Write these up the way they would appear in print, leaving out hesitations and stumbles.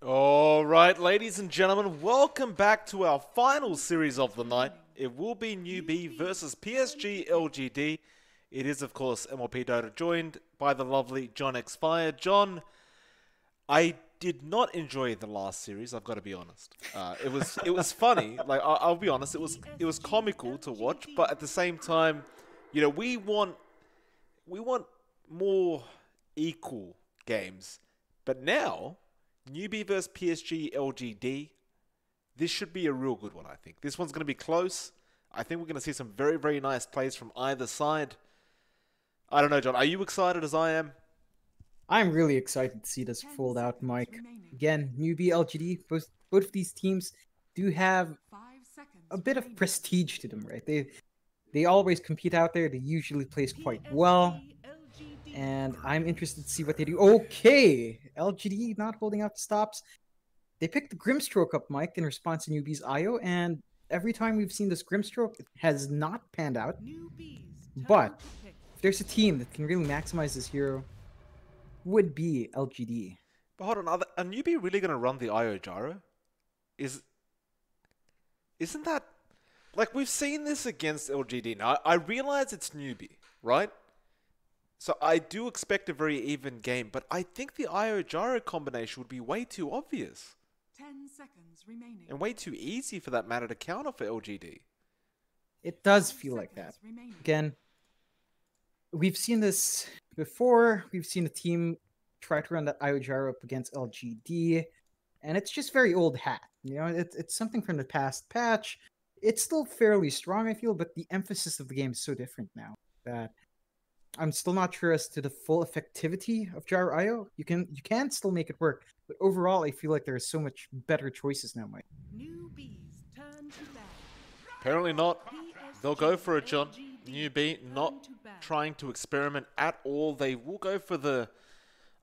All right, ladies and gentlemen, welcome back to our final series of the night. It will be Newbee versus PSG.LGD. It is, of course, MLPDota joined by the lovely johnxfire. John, I did not enjoy the last series. I've got to be honest. It was funny. Like I'll be honest, it was comical to watch, but at the same time, we want more equal games. But now, Newbee versus PSG.LGD, this should be a real good one, I think. This one's going to be close. I think we're going to see some very, very nice plays from either side. I don't know, John. Are you excited as I am? I'm really excited to see this fold out, Mike. Again, Newbee, LGD, both of these teams do have a bit of prestige to them, right? They always compete out there. They usually place quite well. And I'm interested to see what they do. Okay, LGD not holding out the stops. They picked the Grimstroke up, Mike, in response to Newbee's IO, and every time we've seen this Grimstroke, it has not panned out. But if there's a team that can really maximize this hero, would be LGD. But hold on, are Newbee really going to run the IO gyro? Isn't that... Like, we've seen this against LGD. Now, I realize it's Newbee, right? So I do expect a very even game, but I think the IO gyro combination would be way too obvious. 10 seconds remaining. And way too easy for that matter to counter for LGD. It does feel like that. Again, we've seen this before. We've seen a team try to run that IO gyro up against LGD, and it's just very old hat. You know, it's something from the past patch. It's still fairly strong, I feel, but the emphasis of the game is so different now that I'm still not sure as to the full effectivity of gyro IO. You can still make it work, but overall, I feel like there are so much better choices now, Mike. Newbees turn to bat. Apparently not. They'll go for it, John. Newbee not trying to experiment at all. They will go for the...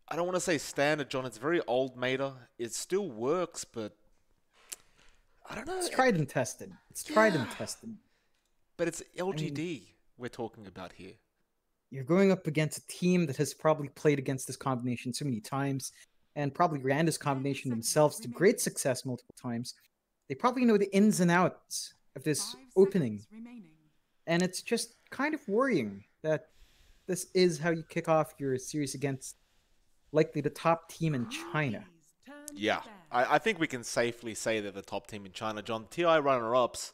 I don't want to say standard, John. It's very old meta. It still works, but... I don't know. It's tried and tested. It's tried and tested. But it's LGD we're talking about here. You're going up against a team that has probably played against this combination so many times and probably ran this combination themselves to great success multiple times. They probably know the ins and outs of this opening. And it's just kind of worrying that this is how you kick off your series against likely the top team in China. Yeah, I think we can safely say they're the top team in China, John. TI runner-ups,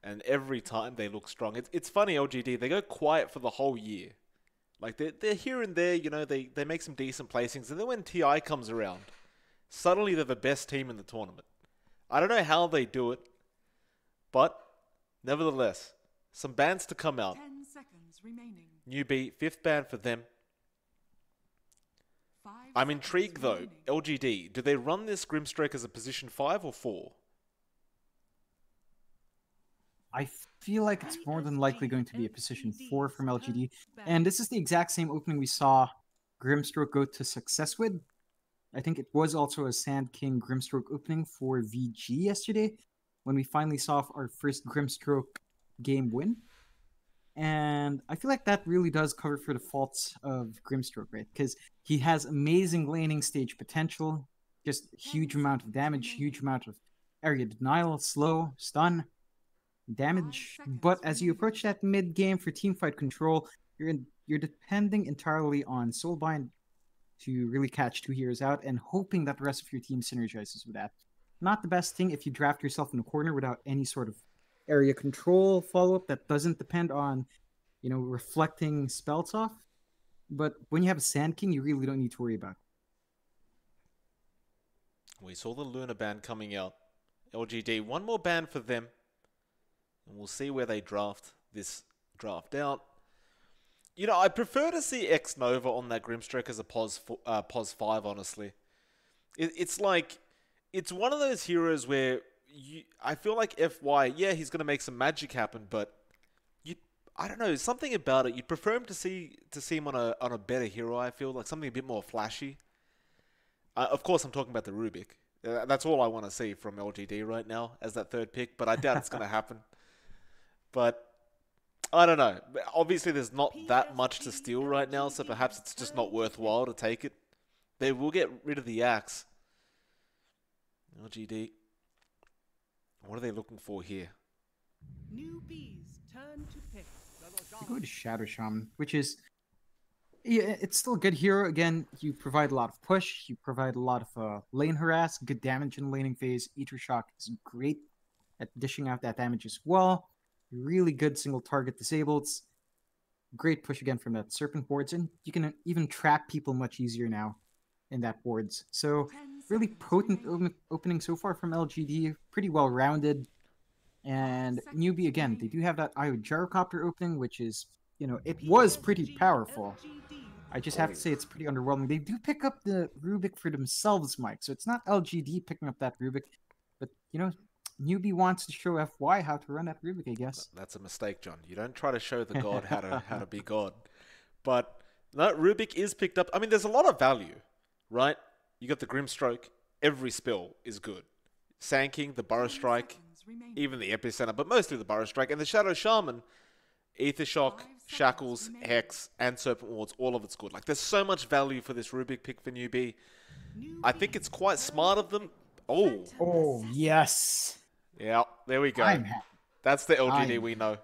and every time they look strong. It's funny, LGD, they go quiet for the whole year. Like, they're here and there, you know, they make some decent placings, and then when TI comes around, suddenly they're the best team in the tournament. I don't know how they do it, but nevertheless, some bans to come out. 10 seconds remaining. Newbee, 5th ban for them. I'm intrigued though, LGD, do they run this Grimstroke as a position 5 or 4? I feel like it's more than likely going to be a position 4 from LGD. And this is the exact same opening we saw Grimstroke go to success with. I think it was also a Sand King Grimstroke opening for VG yesterday, when we finally saw our first Grimstroke game win. And I feel like that really does cover for the faults of Grimstroke, right? Because he has amazing laning stage potential, just huge amount of damage, huge amount of area denial, slow, stun, damage. But as you approach that mid game for teamfight control, you're depending entirely on Soulbind to really catch 2 heroes out and hoping that the rest of your team synergizes with that. Not the best thing if you draft yourself in a corner without any sort of area control follow-up that doesn't depend on, you know, reflecting spells off. But when you have a Sand King, you really don't need to worry about it. We saw the Luna ban coming out. LGD, one more ban for them. And we'll see where they draft this draft out. You know, I prefer to see X Nova on that Grimstroke as a pos 5, honestly. It's like, it's one of those heroes where I feel like FY, yeah, he's going to make some magic happen, but I don't know, something about it. You'd prefer him to see him on a better hero, I feel, like something a bit more flashy. Of course, I'm talking about the Rubik. That's all I want to see from LGD right now as that 3rd pick, but I doubt it's going to happen. But I don't know. Obviously, there's not that much to steal right now, so perhaps it's just not worthwhile to take it. They will get rid of the Axe. LGD. What are they looking for here? Newbee's turn to pick. You go to Shadow Shaman, which is, yeah, it's still a good hero. Again, you provide a lot of push, you provide a lot of lane harass, good damage in the laning phase. Ether Shock is great at dishing out that damage as well. Really good single target disables. Great push again from that Serpent boards, and you can even trap people much easier now in that boards. So 10 really seconds potent remaining. opening so far from LGD, pretty well rounded. And Newbee again, they do have that IO gyrocopter opening, which is, it was pretty powerful. I just have to say it's pretty underwhelming. They do pick up the Rubik for themselves, Mike. So it's not LGD picking up that Rubik, but Newbee wants to show FY how to run that Rubik, I guess. That's a mistake, John. You don't try to show the god how to be god. But no, Rubik is picked up. I mean, there's a lot of value, right? You got the Grimstroke. Every spell is good. Sand King, the Burrow Strike, even the Epicenter, but mostly the Burrow Strike. And the Shadow Shaman, Ether Shock, Shackles, Hex, and Serpent Wards, all of it's good. Like, there's so much value for this Rubik pick for Newbee. I think it's quite smart of them. Oh, yes. Yeah, there we go. I'm happy. That's the LGD we know.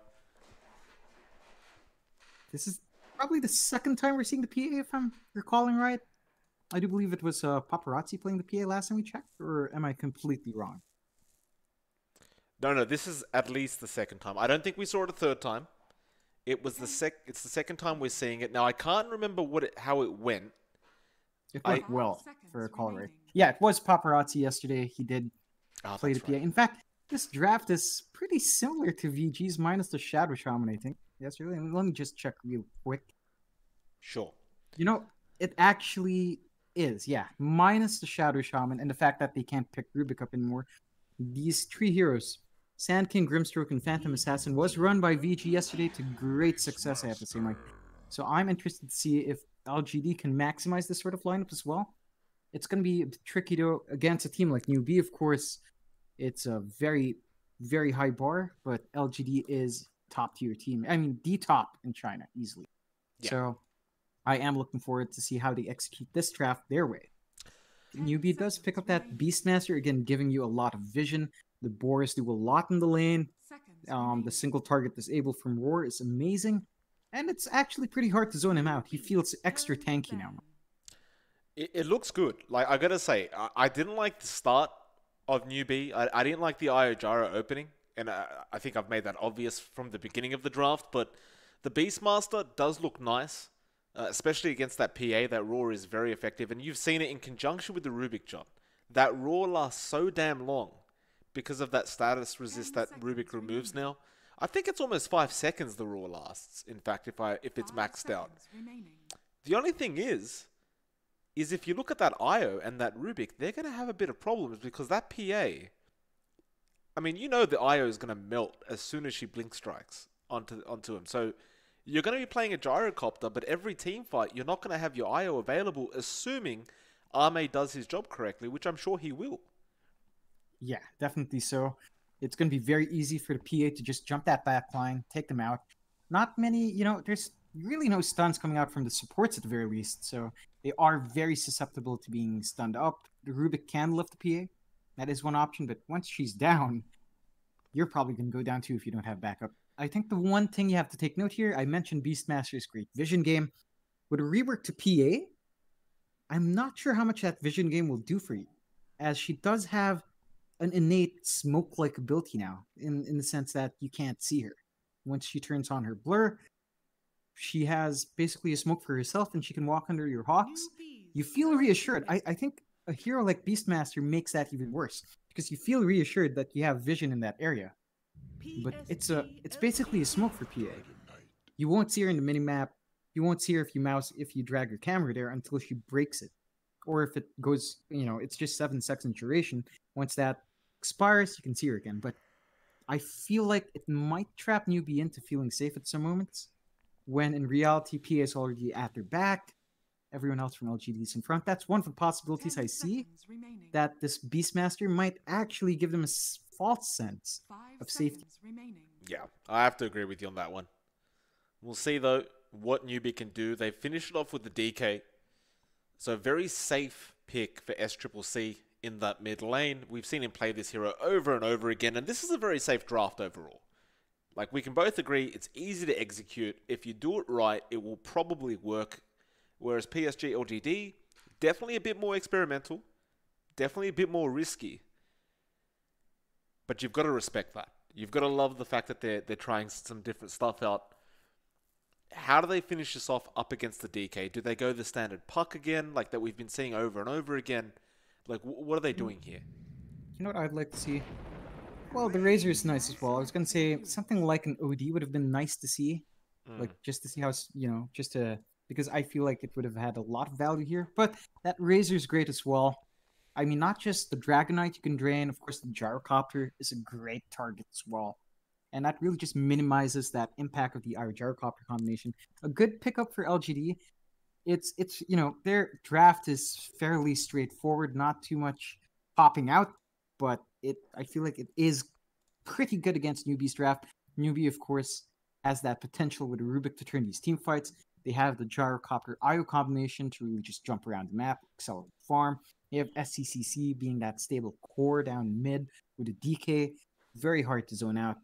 This is probably the second time we're seeing the PA, if I'm recalling right. I do believe it was Paparazzi playing the PA last time we checked, or am I completely wrong? No, this is at least the second time. I don't think we saw it a third time. It was it's the second time we're seeing it. Now, I can't remember how it went. It went well, if I recall right. Yeah, it was Paparazzi yesterday. He did play the PA. Right. In fact, this draft is pretty similar to VG's minus the Shadow Shaman, I think. Yesterday. Let me just check real quick. Sure. It actually is, yeah. Minus the Shadow Shaman and the fact that they can't pick Rubik up anymore. These three heroes, Sand King, Grimstroke, and Phantom Assassin, was run by VG yesterday to great success, I have to say, Mike. So I'm interested to see if LGD can maximize this sort of lineup as well. It's going to be a bit tricky, though, against a team like Newbee, of course. It's a very, very high bar, but LGD is top-tier team. I mean, the top in China, easily. Yeah. So I am looking forward to see how they execute this draft their way. Newbee does pick up that Beastmaster, again, giving you a lot of vision. The Boris do a lot in the lane. The single target disabled from Roar is amazing. And it's actually pretty hard to zone him out. He feels extra tanky now. It looks good. Like, I gotta say, I didn't like the start of Newbee. I didn't like the Io Gyro opening. And I think I've made that obvious from the beginning of the draft. But the Beastmaster does look nice. Especially against that PA, that Roar is very effective. And you've seen it in conjunction with the Rubik, John. That Roar lasts so damn long because of that status resist that Rubik removes now. I think it's almost 5 seconds the Roar lasts, in fact, if it's maxed out. The only thing is if you look at that Io and that Rubik, they're going to have a bit of problems because that PA, I mean, the Io is going to melt as soon as she blink strikes onto him. So you're going to be playing a gyrocopter, but every team fight, you're not going to have your IO available, assuming Arme does his job correctly, which I'm sure he will. Yeah, definitely so. It's going to be very easy for the PA to just jump that back line, take them out. Not many, there's really no stuns coming out from the supports at the very least, so they are very susceptible to being stunned up. The Rubik can lift the PA. That is one option, but once she's down, you're probably going to go down too if you don't have backup. I think the one thing you have to take note here, I mentioned Beastmaster's great vision game. With a rework to PA, I'm not sure how much that vision game will do for you, as she does have an innate smoke-like ability now, in the sense that you can't see her. Once she turns on her blur, she has basically a smoke for herself, and she can walk under your hawks. You feel reassured. I think a hero like Beastmaster makes that even worse, because you feel reassured that you have vision in that area. But it's basically a smoke for PA. You won't see her in the minimap. You won't see her if you drag your camera there until she breaks it. Or if it goes, it's just 7 seconds duration. Once that expires, you can see her again. But I feel like it might trap Newbee into feeling safe at some moments, when in reality, PA is already at their back. Everyone else from LGD is in front. That's one of the possibilities I see, that this Beastmaster might actually give them a false sense of safety. Yeah, I have to agree with you on that one. We'll see, though, what Newbee can do. They finished it off with the DK. So very safe pick for SCCC in that mid lane. We've seen him play this hero over and over again, and this is a very safe draft overall. Like, we can both agree it's easy to execute. If you do it right, it will probably work. Whereas PSG.LGD, definitely a bit more experimental, definitely a bit more risky. But you've got to respect that. You've got to love the fact that they're trying some different stuff out. How do they finish this off up against the DK? Do they go the standard puck again, like that we've been seeing over and over again? Like, what are they doing here? You know what I'd like to see? Well, the Razor is nice as well. I was going to say something like an OD would have been nice to see. Like, just to see how, just to... Because I feel like it would have had a lot of value here. But that Razor is great as well. I mean, not just the Dragonite you can drain. Of course, the Gyrocopter is a great target as well. And that really just minimizes that impact of the Gyrocopter combination. A good pickup for LGD. It's their draft is fairly straightforward. Not too much popping out. But I feel like it is pretty good against Newbee's draft. Newbee, of course, has that potential with Rubik to turn these team fights. They have the Gyrocopter IO combination to really just jump around the map, accelerate farm. They have SCCC being that stable core down mid with a DK. Very hard to zone out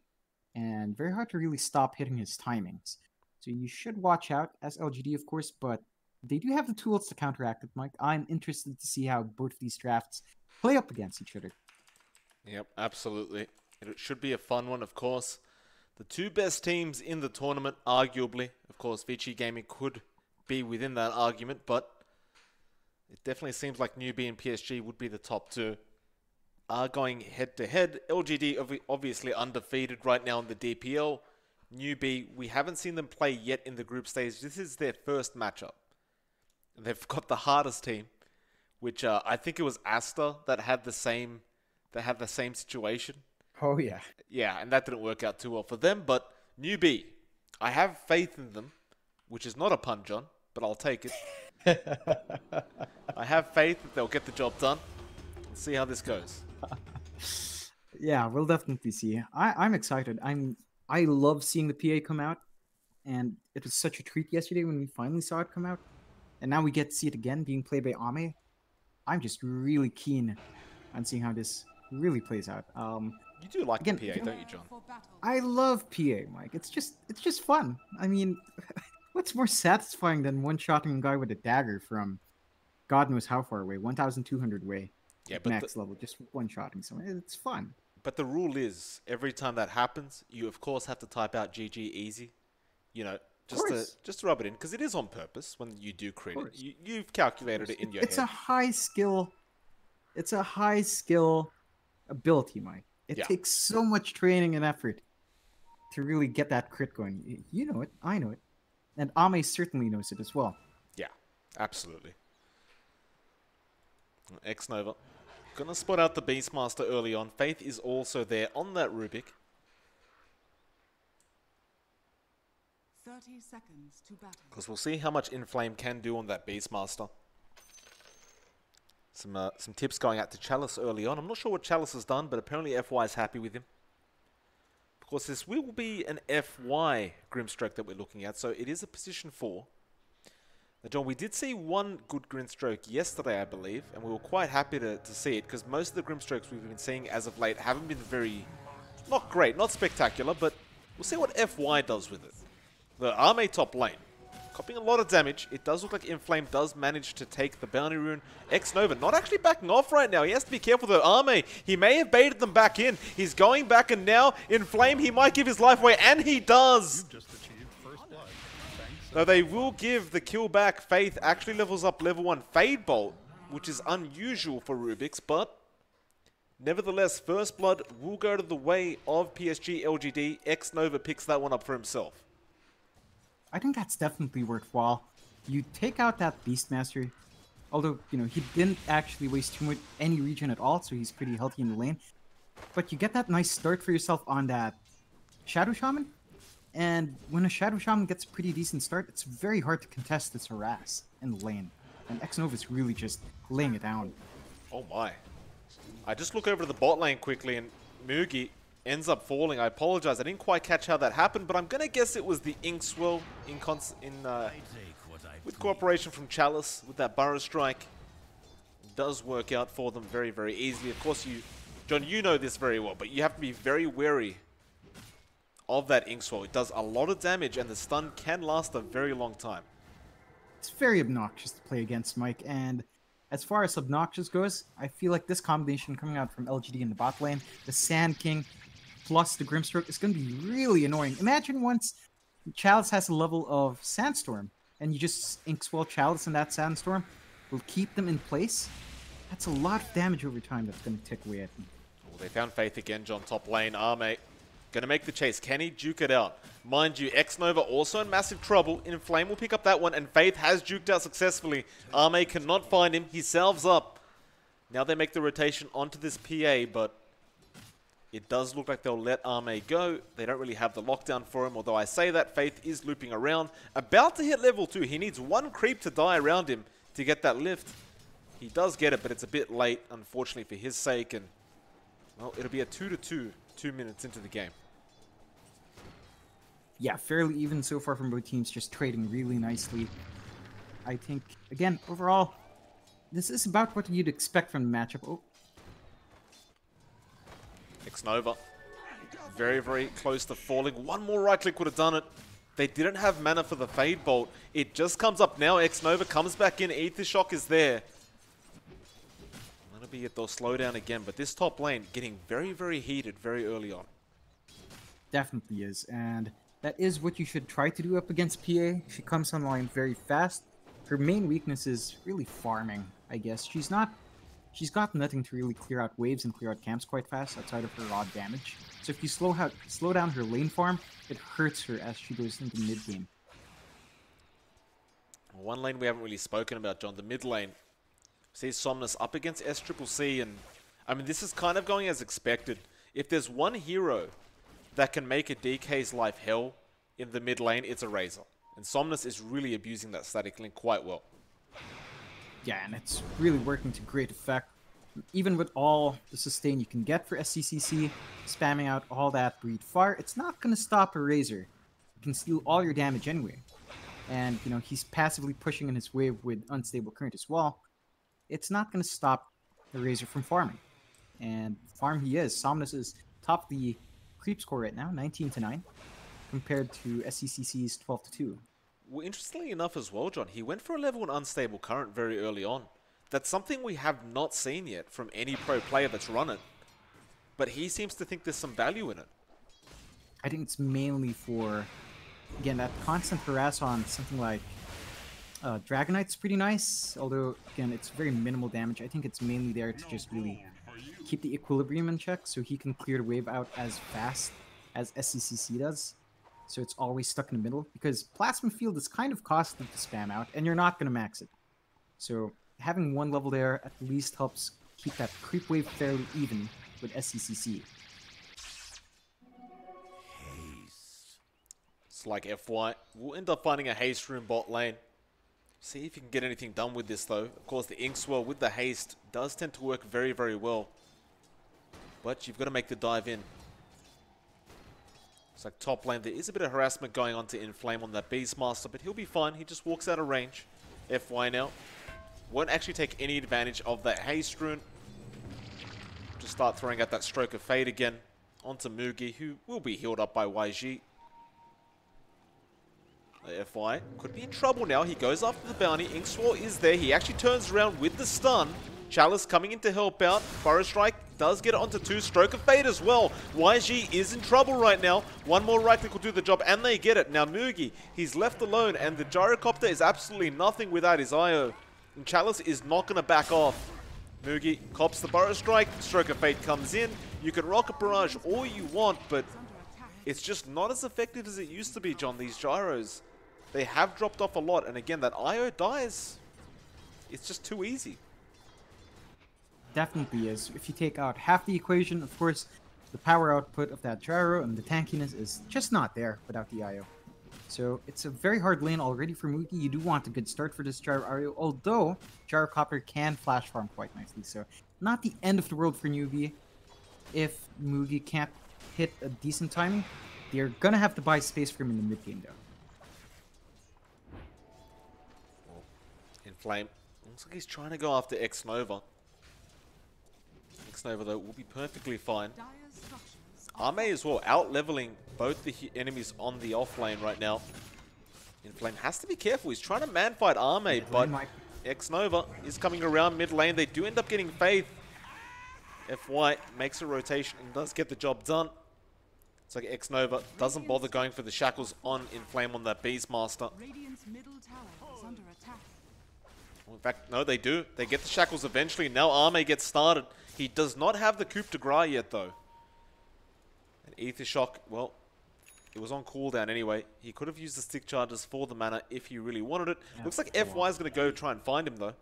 and very hard to really stop hitting his timings. So you should watch out as LGD, of course, but they do have the tools to counteract it, Mike. I'm interested to see how both of these drafts play up against each other. Yep, absolutely. It should be a fun one, of course. The two best teams in the tournament, arguably. Of course, Vici Gaming could be within that argument, but it definitely seems like Newbee and PSG would be the top two. Are going head-to-head. LGD obviously undefeated right now in the DPL. Newbee, we haven't seen them play yet in the group stage. This is their first matchup. They've got the hardest team, which I think it was Asta that had the same situation. Oh, yeah. Yeah, and that didn't work out too well for them. But Newbee, I have faith in them, which is not a pun, John, but I'll take it. I have faith that they'll get the job done. Let's see how this goes. Yeah, we'll definitely see. I'm excited. I love seeing the PA come out, and it was such a treat yesterday when we finally saw it come out, and now we get to see it again being played by Ame. I'm just really keen on seeing how this really plays out. You do like again, the PA, don't you, John? I love PA, Mike. It's just fun. I mean, what's more satisfying than one-shotting a guy with a dagger from God knows how far away, 1,200 away. Yeah, but max level, just one-shotting someone. It's fun. But the rule is, every time that happens, you of course have to type out GG easy. You know, just to rub it in, because it is on purpose when you do crit it. You've calculated it in your head. It's a high skill. It's a high skill ability, Mike. It takes so much training and effort to really get that crit going. You know it. I know it. And Ame certainly knows it as well. Yeah, absolutely. X-Nova. Gonna spot out the Beastmaster early on. Faith is also there on that Rubik. 30 seconds to battle. Because we'll see how much Inflame can do on that Beastmaster. Some tips going out to Chalice early on. I'm not sure what Chalice has done, but apparently FY is happy with him. Of course, this will be an FY Grimstroke that we're looking at, so it is a position 4. Now, John, we did see one good Grimstroke yesterday, I believe, and we were quite happy to see it, because most of the Grimstrokes we've been seeing as of late haven't been very, not great, not spectacular, but we'll see what FY does with it. The Ame top lane, copying a lot of damage. It does look like Inflame does manage to take the Bounty Rune. X-Nova not actually backing off right now. He has to be careful though. Ame, he may have baited them back in. He's going back, and now Inflame, he might give his life away, and he does. Though they will give the kill back. Faith actually levels up level 1 Fade Bolt, which is unusual for Rubik's, but nevertheless, First Blood will go to the way of PSG.LGD. X-Nova picks that one up for himself. I think that's definitely worthwhile. You take out that Beastmaster, although, you know, he didn't actually waste too much any regen at all, so he's pretty healthy in the lane. But you get that nice start for yourself on that Shadow Shaman, and when a Shadow Shaman gets a pretty decent start, it's very hard to contest this harass in the lane. And X-Nova's really just laying it down. Oh my. I just look over to the bot lane quickly, and Mugi ends up falling. I apologize, I didn't quite catch how that happened, but I'm gonna guess it was the Ink Swirl with cooperation from Chalice with that Burrow Strike. does work out for them very, very easily. Of course, John, you know this very well, but you have to be very wary of that ink swell. It does a lot of damage, and the stun can last a very long time. It's very obnoxious to play against, Mike, and as far as obnoxious goes, I feel like this combination coming out from LGD in the bot lane, the Sand King plus the Grimstroke, is going to be really annoying. Imagine once Chalice has a level of Sandstorm, and you just ink swell Chalice in that Sandstorm, will keep them in place. That's a lot of damage over time that's going to tick away at them. Oh, they found Faith again, John, top lane. Arme gonna make the chase. Can he juke it out? Mind you, X-Nova also in massive trouble. Inflame will pick up that one, and Faith has juked out successfully. Arme cannot find him. He salves up. Now they make the rotation onto this PA, but it does look like they'll let Arme go. They don't really have the lockdown for him, although I say that Faith is looping around. About to hit level 2. He needs one creep to die around him to get that lift. He does get it, but it's a bit late, unfortunately, for his sake, and well, it'll be a 2-2, 2 minutes into the game. Yeah, fairly even so far from both teams, just trading really nicely. I think, again, overall, this is about what you'd expect from the matchup. Oh. X-Nova, very, very close to falling. One more right click would have done it. They didn't have mana for the Fade Bolt. It just comes up now. X-Nova comes back in. Aether Shock is there. That'll be it. They'll slow down again. But this top lane getting very, very heated very early on. Definitely is. And that is what you should try to do up against PA. She comes online very fast. Her main weakness is really farming, I guess. She's got nothing to really clear out waves and clear out camps quite fast outside of her raw damage. So if you slow down her lane farm, it hurts her as she goes into mid game. One lane we haven't really spoken about, John, the mid lane. See Somnus up against SCCC, and I mean, this is kind of going as expected. If there's one hero that can make a DK's life hell in the mid lane, it's a Razor. And Somnus is really abusing that static link quite well. Yeah, and it's really working to great effect. Even with all the sustain you can get for SCCC, spamming out all that Breed Fire, it's not going to stop a Razor. You can steal all your damage anyway. And, you know, he's passively pushing in his wave with Unstable Current as well. It's not going to stop the Razor from farming. And farm he is. Somnus is top the creep score right now, 19-9, compared to SCCC's 12-2. Well, interestingly enough as well, John, he went for a level 1 Unstable Current very early on. That's something we have not seen yet from any pro player that's run it. But he seems to think there's some value in it. I think it's mainly for, again, that constant harass on something like Dragonite's pretty nice. Although, again, it's very minimal damage. I think it's mainly there to just really keep the equilibrium in check so he can clear the wave out as fast as SCCC does. So it's always stuck in the middle. Because Plasma Field is kind of costly to spam out, and you're not going to max it. So having one level there at least helps keep that creep wave fairly even with SCCC. It's like FY. We'll end up finding a haste room bot lane. See if you can get anything done with this though. Of course, the ink swell with the haste does tend to work very, very well. But you've got to make the dive in. It's like top lane. There is a bit of harassment going on to Inflame on that Beastmaster, but he'll be fine. He just walks out of range. FY now. Won't actually take any advantage of that haste rune. Just start throwing out that Stroke of Fate again onto Mugi, who will be healed up by YG. FY could be in trouble now. He goes after the bounty. Inkswell is there. He actually turns around with the stun. Chalice coming in to help out. Burrow Strike does get it onto 2. Stroke of Fate as well. YG is in trouble right now. One more right click will do the job, and they get it. Now Mugi, he's left alone, and the Gyrocopter is absolutely nothing without his IO. And Chalice is not going to back off. Mugi cops the Burrow Strike. Stroke of Fate comes in. You can Rocket Barrage all you want, but it's just not as effective as it used to be, John. These gyros, they have dropped off a lot. And again, that IO dies. It's just too easy. Definitely is. If you take out half the equation, of course, the power output of that gyro and the tankiness is just not there without the IO. So it's a very hard lane already for Mugi. You do want a good start for this gyro IO, although Gyrocopter can flash farm quite nicely. So not the end of the world for Newbee. If Mugi can't hit a decent timing, they're gonna have to buy space for him in the mid game though. Inflame. Looks like he's trying to go after X-Nova. X-Nova, though, will be perfectly fine. Dire's structures are Arme as well, out-leveling both the enemies on the off lane right now. Inflame has to be careful. He's trying to man-fight Arme, but X-Nova is coming around mid lane. They do end up getting Faith. FY makes a rotation and does get the job done. It's like X-Nova doesn't bother going for the shackles on Inflame on that Beastmaster. Radiant's middle tower is under attack. Well, in fact, no, they do. They get the shackles eventually. Now Arme gets started. He does not have the coup de grace yet, though. And Ether Shock, well, it was on cooldown anyway. He could have used the stick charges for the mana if he really wanted it. Yeah, Looks like FY is going to go try and find him, though.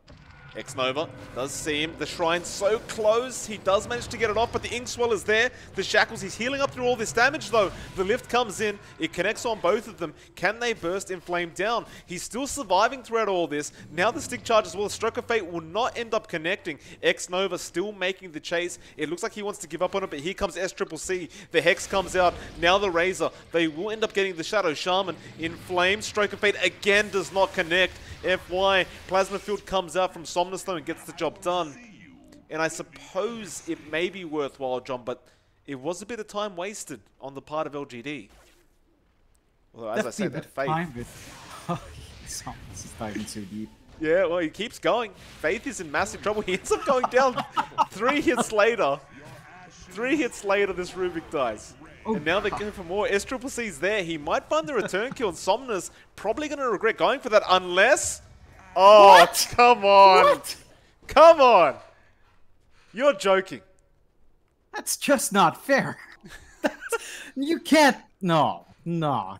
X-Nova does see him. The Shrine's so close. He does manage to get it off, but the Inkswell is there. The Shackles, he's healing up through all this damage, though. The lift comes in. It connects on both of them. Can they burst Inflame down? He's still surviving throughout all this. Now the stick charge as well. Stroke of Fate will not end up connecting. X-Nova still making the chase. It looks like he wants to give up on it, but here comes SCCC. The Hex comes out. Now the Razor. They will end up getting the Shadow Shaman. Inflame. Stroke of Fate again does not connect. FY. Plasma Field comes out from Somnus though and gets the job done. And I suppose it may be worthwhile, John, but it was a bit of time wasted on the part of LGD. Although, as I said, that Faith... Somnus is diving so deep. Yeah, well, he keeps going. Faith is in massive trouble. He ends up going down 3 hits later. 3 hits later, this Rubik dies. And now they go for more. SCCC's there. He might find the return kill, and Somnus probably going to regret going for that unless... Oh, what? Come on. What? Come on. You're joking. That's just not fair. You can't... No,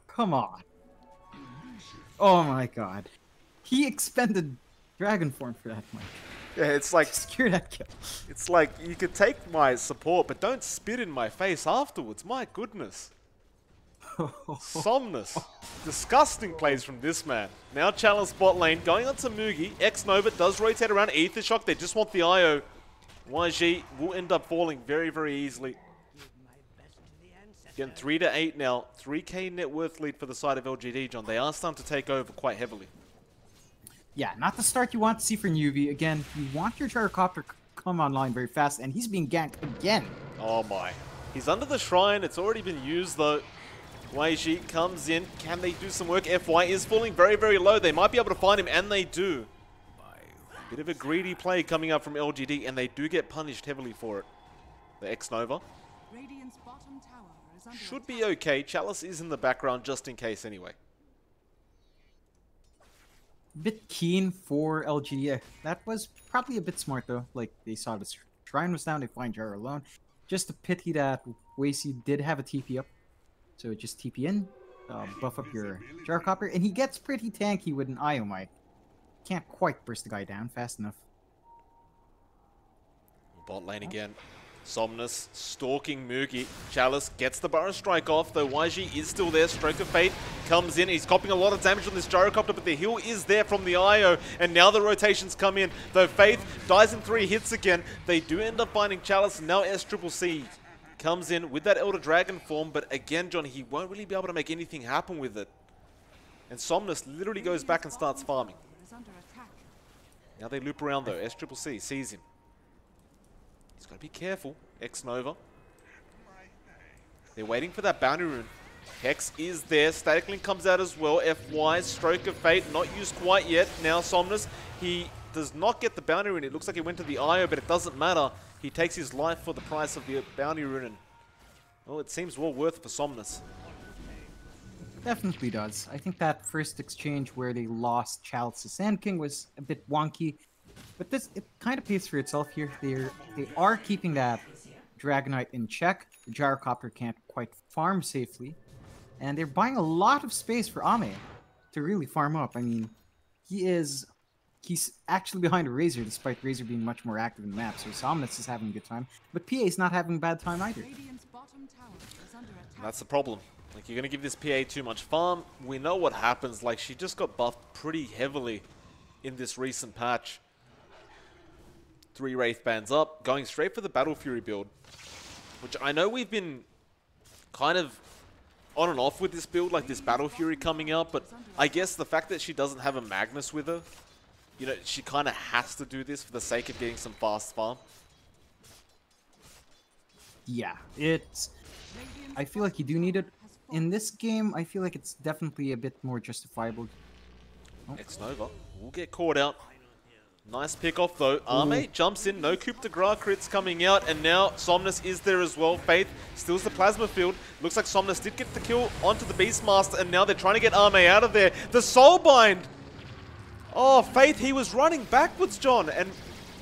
come on. Oh my god. He expended Dragon Form for that one. Yeah, it's like... Secure that kill. It's like, you could take my support, but don't spit in my face afterwards. My goodness. Somnus. Disgusting plays from this man. Now challenge bot lane, going on to Mugi. X-Nova does rotate around Ether Shock. They just want the IO. YG will end up falling very, very easily. Getting 3-8 now. 3k net worth lead for the side of LGD, John. They are starting to take over quite heavily. Yeah, not the start you want to see for Newbee. Again, you want your Gyrocopter come online very fast, and he's being ganked again. Oh my. He's under the Shrine. It's already been used, though. YG comes in. Can they do some work? FY is falling very, very low. They might be able to find him, and they do. Bit of a greedy play coming up from LGD, and they do get punished heavily for it. The X-Nova Radiant's bottom tower is under should attack. be okay. Chalice is in the background just in case anyway. Bit keen for LGD. That was probably a bit smart, though. Like, they saw the Shrine was down, they find Gyro alone. Just a pity that Wasey did have a TP up. So just TP in, buff up your Gyrocopter, and he gets pretty tanky with an Iomite. Can't quite burst the guy down fast enough. Bot lane again. Somnus stalking Mugi. Chalice gets the Burrow Strike off, though YG is still there. Stroke of Fate comes in. He's copying a lot of damage on this Gyrocopter, but the heal is there from the IO, and now the rotations come in. Though Faith dies in 3 hits again, they do end up finding Chalice, and now SCCC comes in with that Elder Dragon form, but again, John, he won't really be able to make anything happen with it. And Somnus literally goes back and starts farming. Is under attack. Now they loop around, though. SCCC sees him. He's got to be careful. X-Nova. They're waiting for that bounty rune. Hex is there. Static Link comes out as well. FY, Stroke of Fate, not used quite yet. Now Somnus, he does not get the bounty rune. It looks like he went to the IO, but it doesn't matter. He takes his life for the price of the bounty rune. And, well, it seems well worth it for Somnus. Definitely does. I think that first exchange where they lost Chalice to Sand King was a bit wonky. But this, it kind of pays for itself here. They are keeping that Dragonite in check. The Gyrocopter can't quite farm safely. And they're buying a lot of space for Ame to really farm up. I mean, he's actually behind a Razor, despite Razor being much more active in the map. So Somnus is having a good time. But PA is not having a bad time either. Radiant's bottom tower is under attack. That's the problem. Like, you're going to give this PA too much farm. We know what happens. Like, she just got buffed pretty heavily in this recent patch. 3 Wraith Bands up, going straight for the Battle Fury build. Which I know we've been kind of on and off with this build, like this Battle Fury coming out. But I guess the fact that she doesn't have a Magnus with her, you know, she kind of has to do this for the sake of getting some fast farm. Yeah, it's. I feel like you do need it. In this game, I feel like it's definitely a bit more justifiable. X-Nova will get caught out. Nice pick off though. Arme jumps in, no coup de grace crits coming out, and now Somnus is there as well. Faith steals the plasma field. Looks like Somnus did get the kill onto the Beastmaster, and now they're trying to get Arme out of there. The Soulbind! Oh, Faith, he was running backwards, John, and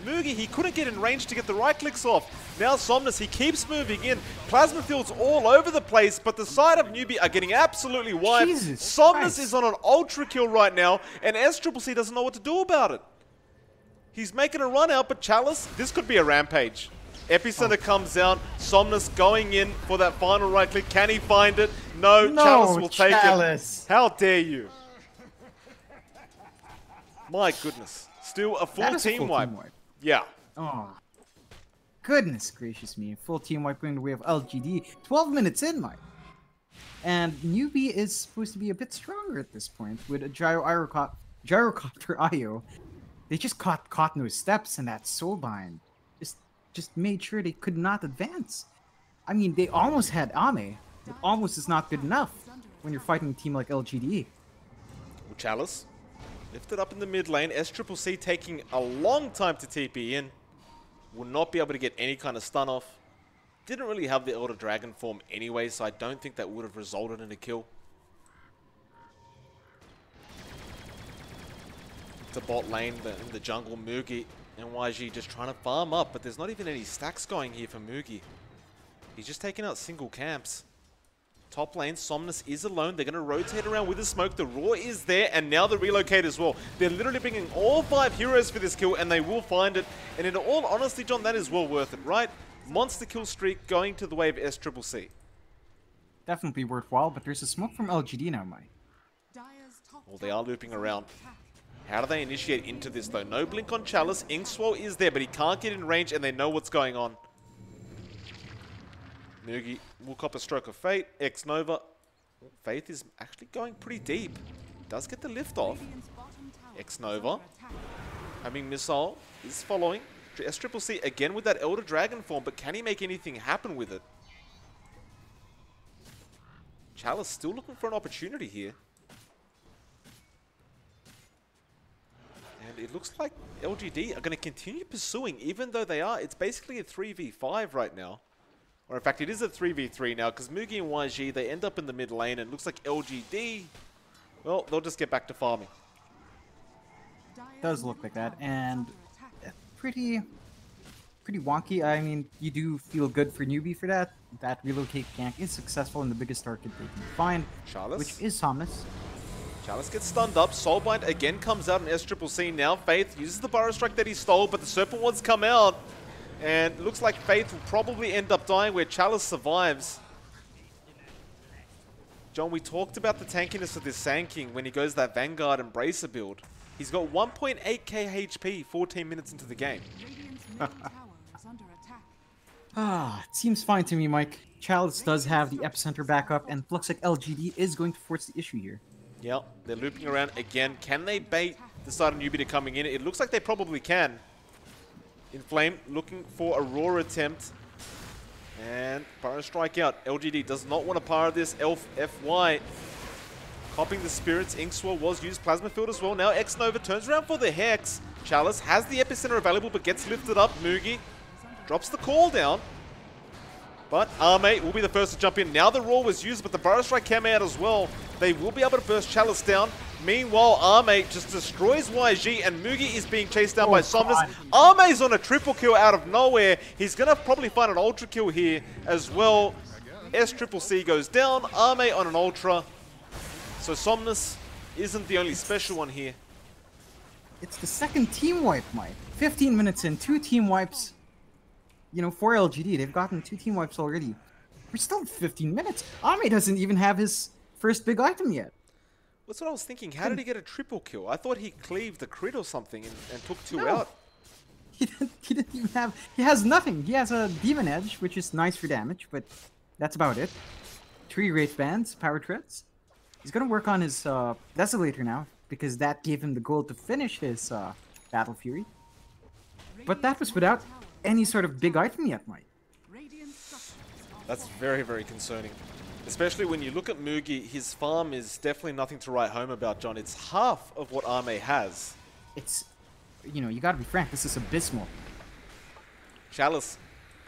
Mugi, he couldn't get in range to get the right clicks off. Now Somnus, he keeps moving in. Plasma fields all over the place, but the side of Newbee are getting absolutely wiped. Somnus is on an ultra kill right now, and SCCC doesn't know what to do about it. He's making a run out, but Chalice, this could be a rampage. Epicenter comes out, Somnus going in for that final right click. Can he find it? No, Chalice will take it. How dare you? My goodness. Still a full team wipe. Yeah. Oh. Goodness gracious me. Full team wipe going the way of LGD. 12 minutes in, Mike. And Newbee is supposed to be a bit stronger at this point with a Gyrocopter IO. They just caught no steps, and that Soulbind just made sure they could not advance. I mean, they almost had Ame, but almost is not good enough when you're fighting a team like LGD. Well, Chalice lifted up in the mid lane. SCCC taking a long time to TP in. Will not be able to get any kind of stun off. Didn't really have the Elder Dragon form anyway, so I don't think that would have resulted in a kill. The bot lane, in the jungle, Mugi and YG just trying to farm up, but there's not even any stacks going here for Mugi. He's just taking out single camps. Top lane, Somnus is alone. They're going to rotate around with the smoke. The Roar is there, and now the relocate as well. They're literally bringing all 5 heroes for this kill, and they will find it. And in all honesty, John, that is well worth it, right? Monster kill streak going to the way of SCCC. Definitely worthwhile, but there's a smoke from LGD now, Mike. Well, they are looping around. How do they initiate into this, though? No blink on Chalice. Inkswell is there, but he can't get in range, and they know what's going on. Mugi will cop a stroke of Fate. X-Nova. Faith is actually going pretty deep. Does get the lift off. X-Nova. Having Missile is following. SCCC again with that Elder Dragon form, but can he make anything happen with it? Chalice still looking for an opportunity here. And it looks like LGD are going to continue pursuing, even though they are. It's basically a 3v5 right now. Or in fact, it is a 3v3 now, because Mugi and YG, they end up in the mid lane, and it looks like LGD, well, they'll just get back to farming. Does look like that, and pretty wonky. I mean, you do feel good for Newbee for that. That relocate gank is successful in the biggest target they can find, Chalice, which is Somnus. Chalice gets stunned up. Soulbind again comes out in SCCC now. Faith uses the Burrow Strike that he stole, but the Serpent Wards come out. And it looks like Faith will probably end up dying where Chalice survives. John, we talked about the tankiness of this Sand King when he goes that Vanguard Embracer build. He's got 1.8k HP 14 minutes into the game. It seems fine to me, Mike. Chalice does have the epicenter backup, and looks like LGD is going to force the issue here. Yep, they're looping around again. Can they bait the side of Newbee to coming in? It looks like they probably can. Inflame looking for a Roar attempt. And Pyro Strike out. LGD does not want to pyro this. Elf FY. Copying the Spirits. Inkswell was used. Plasma Field as well. Now X-Nova turns around for the Hex. Chalice has the Epicenter available but gets lifted up. Mugi drops the call down. But Arme will be the first to jump in. Now the Roar was used, but the Burrow Strike came out as well. They will be able to burst Chalice down. Meanwhile, Arme just destroys YG, and Mugi is being chased down by Somnus. Arme's on a triple kill out of nowhere. He's going to probably find an ultra kill here as well. SCCC goes down. Arme on an ultra. So Somnus isn't the only special one here. It's the second team wipe, Mike. 15 minutes in, 2 team wipes. You know, for LGD, they've gotten 2 team wipes already. We're still 15 minutes. Arme doesn't even have his first big item yet. That's what I was thinking. How did he get a triple kill? I thought he cleaved the crit or something and took 2 out. He didn't even have... He has nothing. He has a Demon Edge, which is nice for damage, but that's about it. 3 Wraith Bands, Power Treads. He's going to work on his Desolator now, because that gave him the goal to finish his Battle Fury. But that was without any sort of big item yet, Mike. That's very, very concerning. Especially when you look at Mugi, his farm is definitely nothing to write home about, John. It's half of what Arme has. It's, you know, you gotta be frank, this is abysmal. Chalice,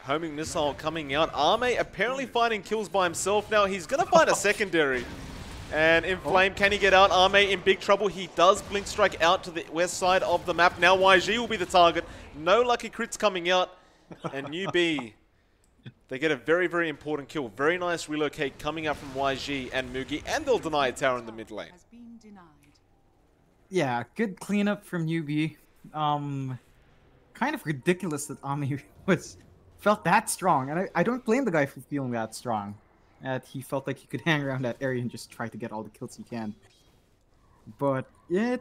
homing missile coming out. Arme apparently finding kills by himself now. He's gonna find a secondary. And Inflame, can he get out? Arme in big trouble. He does Blink Strike out to the west side of the map. Now YG will be the target. No lucky crits coming out. And Newbee, they get a very, very important kill. Very nice relocate coming out from YG and Mugi. And they'll deny a tower in the mid lane. Has been denied. Yeah, good cleanup from Newbee. Kind of ridiculous that Ami felt that strong. And I don't blame the guy for feeling that strong. That he felt like he could hang around that area and just try to get all the kills he can. But yeah,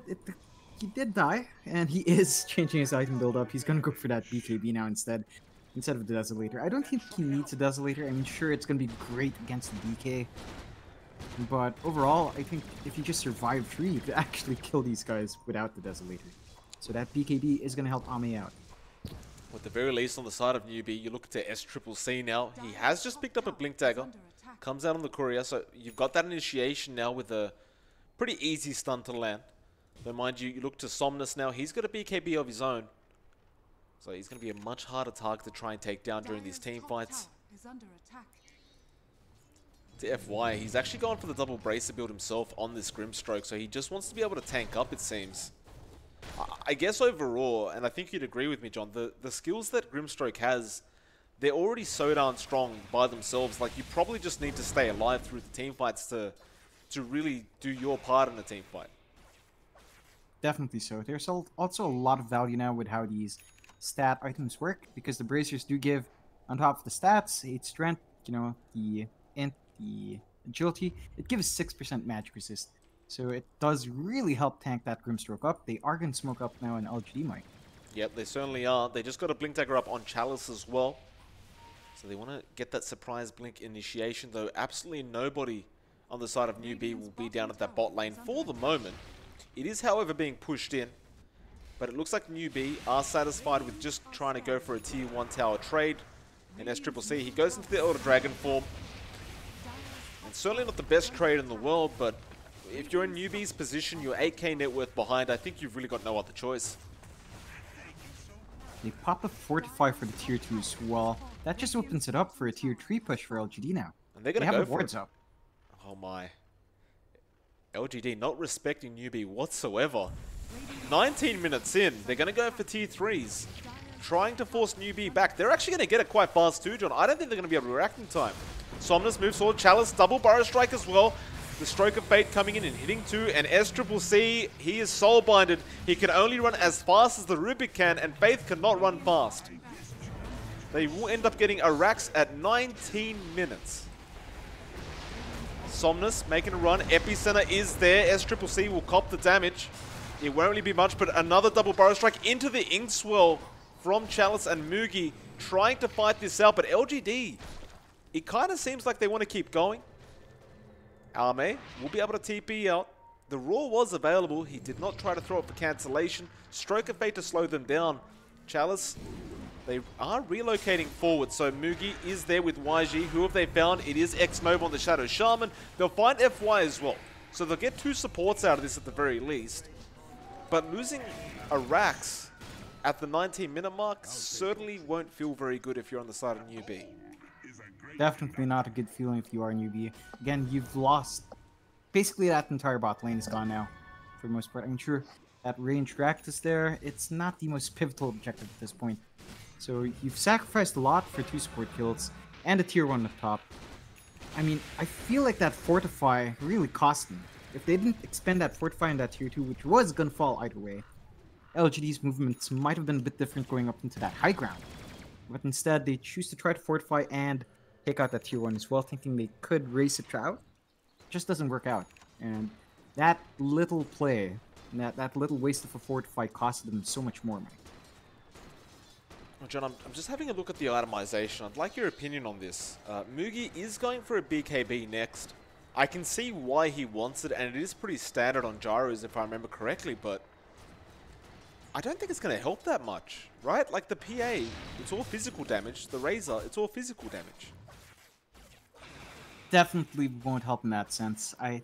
he did die, and he is changing his item build-up. He's gonna go for that BKB now instead of the Desolator. I don't think he needs a Desolator. I mean, sure, it's gonna be great against the DK. But overall, I think if you just survive 3, you could actually kill these guys without the Desolator. So that BKB is gonna help Ame out. At the very least, on the side of Newbee, you look to SCCC now. He has just picked up a Blink Dagger. Comes out on the courier, so you've got that initiation now with a pretty easy stun to land. Though mind you, you look to Somnus now. He's got a BKB of his own. So he's going to be a much harder target to try and take down during these team fights. To FY, he's actually gone for the double bracer build himself on this Grimstroke, so he just wants to be able to tank up, it seems. I guess overall, and I think you'd agree with me, John, the skills that Grimstroke has, they're already so darn strong by themselves. Like, you probably just need to stay alive through the team fights to really do your part in a team fight. Definitely so. There's also a lot of value now with how these stat items work, because the bracers do give, on top of the stats, 8 strength, you know, the int, the agility, it gives 6% magic resist. So it does really help tank that Grimstroke up. They are going to smoke up now in LGD, Mike. Yep, they certainly are. They just got a Blink Dagger up on Chalice as well. So they want to get that surprise Blink initiation, though absolutely nobody on the side of Newbee will be down at that bot lane for the moment. It is, however, being pushed in. But it looks like Newbee are satisfied with just trying to go for a tier 1 tower trade. And SCCC, he goes into the Elder Dragon form. And certainly not the best trade in the world, but if you're in Newbee's position, you're 8k net worth behind, I think you've really got no other choice. They pop a Fortify for the tier 2 as well. That just opens it up for a tier 3 push for LGD now. And they're going they to have go the for wards it. up. Oh my. LGD not respecting Newbee whatsoever. 19 minutes in, they're going to go for tier 3s. Trying to force Newbee back. They're actually going to get it quite fast too, John. I don't think they're going to be able to react in time. Somnus moves forward. Chalice, double Burrow Strike as well. The Stroke of Fate coming in and hitting 2. And SCCC, he is soul-binded. He can only run as fast as the Rubik can, and Faith cannot run fast. They will end up getting a Rax at 19 minutes. Somnus making a run. Epicenter is there. SCCC will cop the damage. It won't really be much, but another double Burrow Strike into the Inkswell from Chalice and Mugi trying to fight this out. But LGD, it kind of seems like they want to keep going. Arme will be able to TP out. The Roar was available. He did not try to throw it for cancellation. Stroke of Fate to slow them down. Chalice, they are relocating forward. So Mugi is there with YG. Who have they found? It is X-Mobile on the Shadow Shaman. They'll find FY as well. So they'll get 2 supports out of this at the very least. But losing a Rax at the 19-minute mark certainly won't feel very good if you're on the side of Newbee. Definitely not a good feeling if you are Newbee. Again, you've lost. Basically, that entire bot lane is gone now, for the most part. I'm sure that range Ract is there. It's not the most pivotal objective at this point. So you've sacrificed a lot for 2 support kills and a tier 1 up top. I mean, I feel like that Fortify really cost them. If they didn't expend that Fortify in that tier 2, which was gonna fall either way, LGD's movements might have been a bit different going up into that high ground. But instead, they choose to try to Fortify and take out that tier 1 as well, thinking they could race it out. Just doesn't work out. And that little play, that little waste of a Fortify costed them so much more, Mike. Well, John, I'm just having a look at the itemization. I'd like your opinion on this. Mugi is going for a BKB next. I can see why he wants it, and it is pretty standard on gyros if I remember correctly, but I don't think it's going to help that much, right? Like the PA, it's all physical damage. The Razor, it's all physical damage. definitely won't help in that sense. I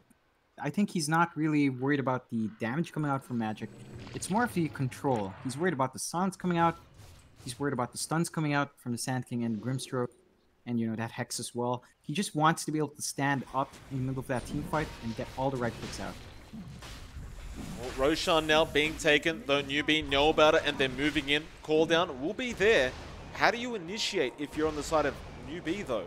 think he's not really worried about the damage coming out from magic. It's more of the control. He's worried about the stuns coming out. He's worried about the stuns coming out from the Sand King and Grimstroke, and that Hex as well. He just wants to be able to stand up in the middle of that team fight and get all the right clicks out. Well, Roshan now being taken, though Newbee know about it and they're moving in. Call down will be there. How do you initiate if you're on the side of Newbee, though?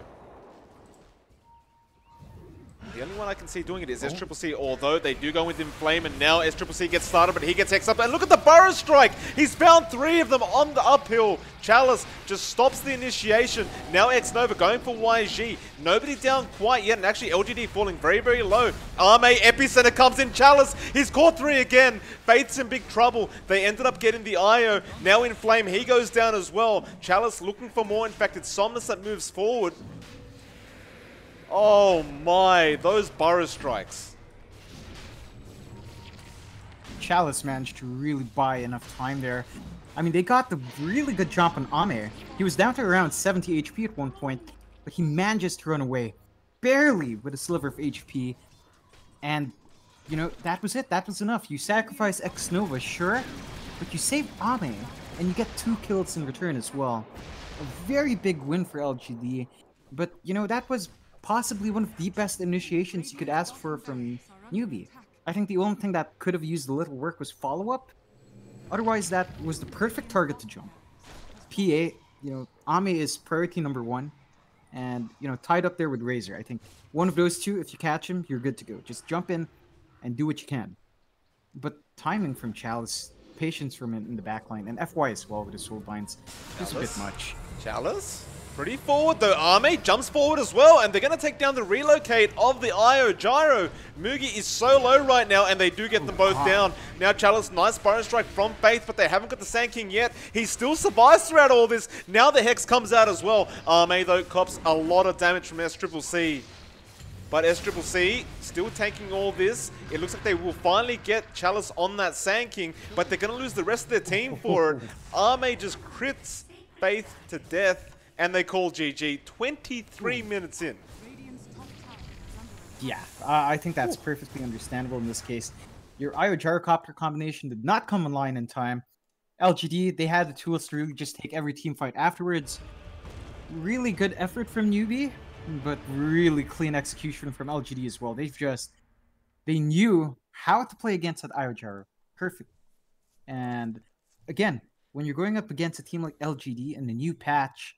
The only one I can see doing it is SCCC, although they do go with Inflame, and now SCCC gets started, but he gets X up. And look at the Burrow Strike! He's found 3 of them on the uphill. Chalice just stops the initiation. Now X-Nova going for YG. Nobody down quite yet, and actually LGD falling very, very low. Arme Epicenter comes in. Chalice, he's caught 3 again. Faith's in big trouble. They ended up getting the IO. Now Inflame, he goes down as well. Chalice looking for more. In fact, it's Somnus that moves forward. Oh my, those Burrow Strikes. Chalice managed to really buy enough time there. I mean, they got the really good jump on Ame. He was down to around 70 HP at one point, but he manages to run away. Barely with a sliver of HP. And, that was it. That was enough. You sacrifice X-Nova, sure, but you save Ame, and you get 2 kills in return as well. A very big win for LGD, but, that was possibly one of the best initiations you could ask for from Newbee. I think the only thing that could have used a little work was follow-up. Otherwise, that was the perfect target to jump. PA, Ame is priority number 1. And, tied up there with Razor. I think one of those 2, if you catch him, you're good to go. Just jump in and do what you can. But timing from Chalice, patience from in the backline, and FY as well with his soul binds, just a bit much. Chalice? Pretty forward though. Arme jumps forward as well, and they're going to take down the relocate of the IO Gyro. Mugi is so low right now, and they do get them both down. Now Chalice, nice Burrow Strike from Faith, but they haven't got the Sand King yet. He still survives throughout all this. Now the Hex comes out as well. Arme though cops a lot of damage from SCCC. But SCCC still taking all this. It looks like they will finally get Chalice on that Sand King, but they're going to lose the rest of their team for it. Arme just crits Faith to death. And they call GG 23 minutes in. Yeah, I think that's perfectly understandable in this case. Your IO Gyrocopter combination did not come online in time. LGD, they had the tools to really just take every team fight afterwards. Really good effort from Newbee, but really clean execution from LGD as well. They knew how to play against that IO Gyro. Perfect. And again, when you're going up against a team like LGD in the new patch,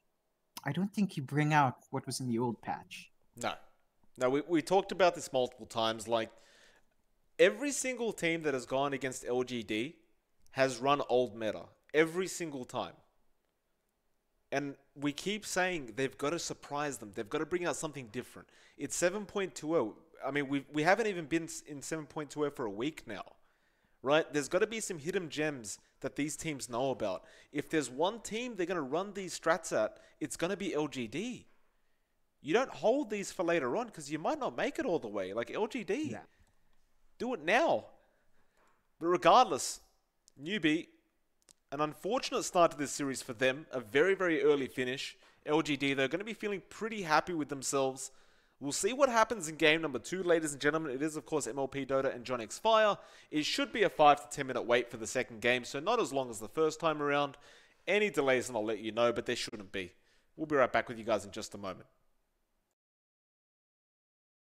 I don't think you bring out what was in the old patch. No, we talked about this multiple times. Like, every single team that has gone against LGD has run old meta. Every single time. And we keep saying they've got to surprise them. They've got to bring out something different. It's 7.20. I mean, we haven't even been in 7.20 for a week now. Right? There's got to be some hidden gems that these teams know about. If there's one team they're going to run these strats at, it's going to be LGD. You don't hold these for later on because you might not make it all the way. Like LGD. Yeah. Do it now. But regardless, Newbee, an unfortunate start to this series for them. A very, very early finish. LGD, they're going to be feeling pretty happy with themselves. We'll see what happens in game number 2, ladies and gentlemen. It is, of course, MLPDota and JohnXFire. It should be a 5 to 10 minute wait for the second game, so not as long as the first time around. Any delays, and I'll let you know, but there shouldn't be. We'll be right back with you guys in just a moment.